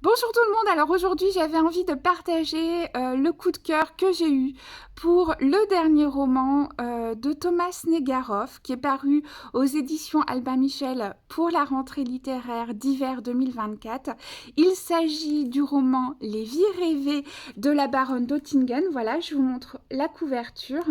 Bonjour tout le monde, alors aujourd'hui j'avais envie de partager le coup de cœur que j'ai eu pour le dernier roman de Thomas Negaroff qui est paru aux éditions Albin Michel pour la rentrée littéraire d'hiver 2024. Il s'agit du roman Les vies rêvées de la baronne d'Ottingen. Voilà, je vous montre la couverture.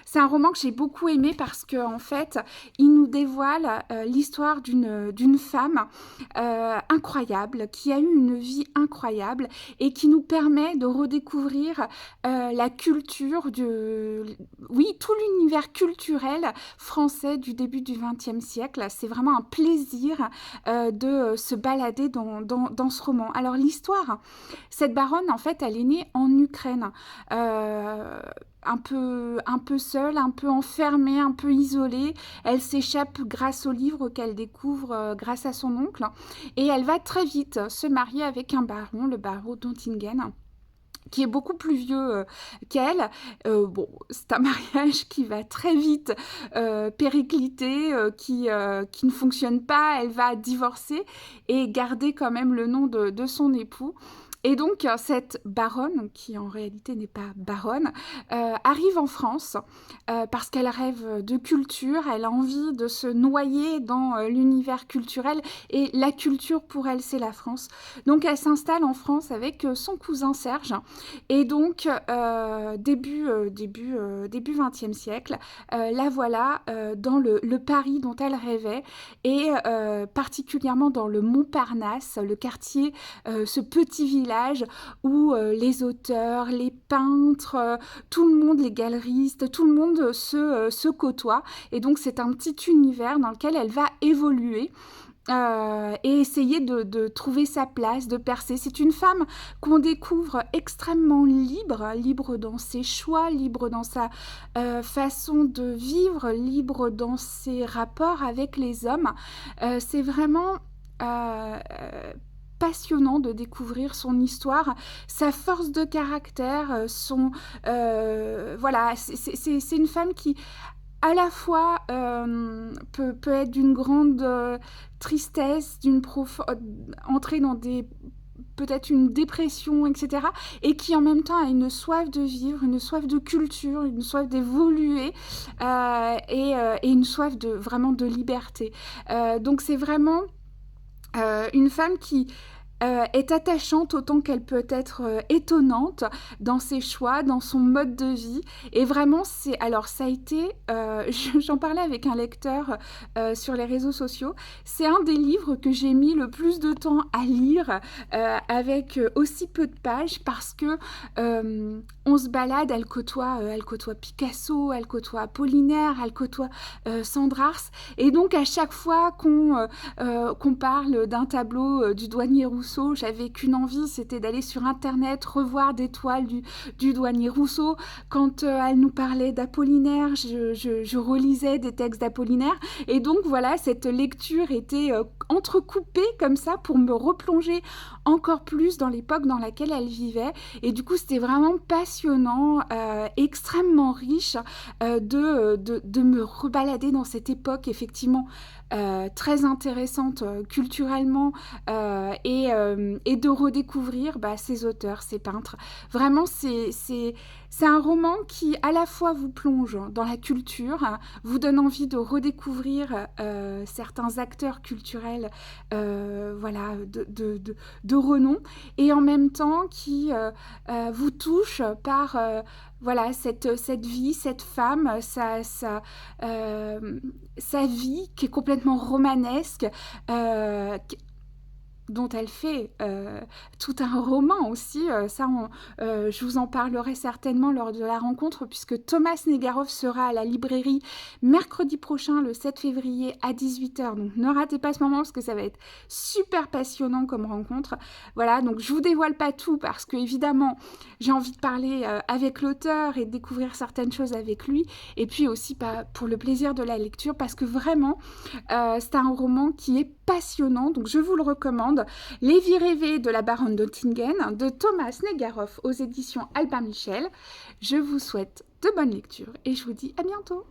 C'est un roman que j'ai beaucoup aimé parce qu'en fait il nous dévoile l'histoire d'une femme incroyable, qui a eu une vie incroyable et qui nous permet de redécouvrir la culture, oui, tout l'univers culturel français du début du XXe siècle. C'est vraiment un plaisir de se balader dans ce roman. Alors l'histoire, cette baronne, en fait, elle est née en Ukraine. Euh, un peu seule, un peu enfermée, un peu isolée. Elle s'échappe grâce au livre qu'elle découvre grâce à son oncle. Et elle va très vite se marier avec un baron, le baron d'Ottingen, qui est beaucoup plus vieux qu'elle. Bon, c'est un mariage qui va très vite péricliter, qui ne fonctionne pas. Elle va divorcer et garder quand même le nom de son époux. Et donc, cette baronne, qui en réalité n'est pas baronne, arrive en France parce qu'elle rêve de culture, elle a envie de se noyer dans l'univers culturel, et la culture pour elle, c'est la France. Donc, elle s'installe en France avec son cousin Serge, et donc, début 20e siècle, la voilà dans le Paris dont elle rêvait, et particulièrement dans le Montparnasse, le quartier, ce petit village où les auteurs, les peintres, tout le monde, les galeristes, tout le monde se côtoie. Et donc, c'est un petit univers dans lequel elle va évoluer. Et essayer de trouver sa place, de percer. C'est une femme qu'on découvre extrêmement libre, libre dans ses choix, libre dans sa façon de vivre, libre dans ses rapports avec les hommes. C'est vraiment euh, passionnant de découvrir son histoire, sa force de caractère, voilà, c'est une femme qui à la fois peut être d'une grande tristesse, entrer dans peut-être une dépression, etc. Et qui en même temps a une soif de vivre, une soif de culture, une soif d'évoluer, et une soif vraiment de liberté. Donc c'est vraiment une femme qui est attachante autant qu'elle peut être étonnante dans ses choix, dans son mode de vie. Et vraiment, alors ça a été, j'en parlais avec un lecteur sur les réseaux sociaux, c'est un des livres que j'ai mis le plus de temps à lire avec aussi peu de pages, parce que on se balade, elle côtoie Picasso, elle côtoie Apollinaire, elle côtoie Sandrars, et donc à chaque fois qu'on parle d'un tableau du douanier Rousseau, j'avais qu'une envie, c'était d'aller sur internet, revoir des toiles du douanier Rousseau. Quand elle nous parlait d'Apollinaire, je relisais des textes d'Apollinaire, et donc voilà, cette lecture était entrecoupée comme ça pour me replonger encore plus dans l'époque dans laquelle elle vivait. Et du coup, c'était vraiment passionnant, extrêmement riche de me rebalader dans cette époque, effectivement, très intéressante culturellement, et de redécouvrir ces auteurs, ces peintres. Vraiment, c'est un roman qui à la fois vous plonge dans la culture, vous donne envie de redécouvrir certains acteurs culturels, voilà, de renom, et en même temps qui vous touche par voilà, cette vie, cette femme, sa vie qui est complètement romanesque, dont elle fait tout un roman aussi. Je vous en parlerai certainement lors de la rencontre, puisque Thomas Negaroff sera à la librairie mercredi prochain, le 7 février à 18h. Donc ne ratez pas ce moment, parce que ça va être super passionnant comme rencontre. Voilà, donc je vous dévoile pas tout, parce que évidemment j'ai envie de parler avec l'auteur et de découvrir certaines choses avec lui, et puis aussi pour le plaisir de la lecture, parce que vraiment c'est un roman qui est passionnant, donc je vous le recommande. Les vies rêvées de la baronne d'Ottingen, de Thomas Negaroff aux éditions Albin Michel. Je vous souhaite de bonnes lectures et je vous dis à bientôt.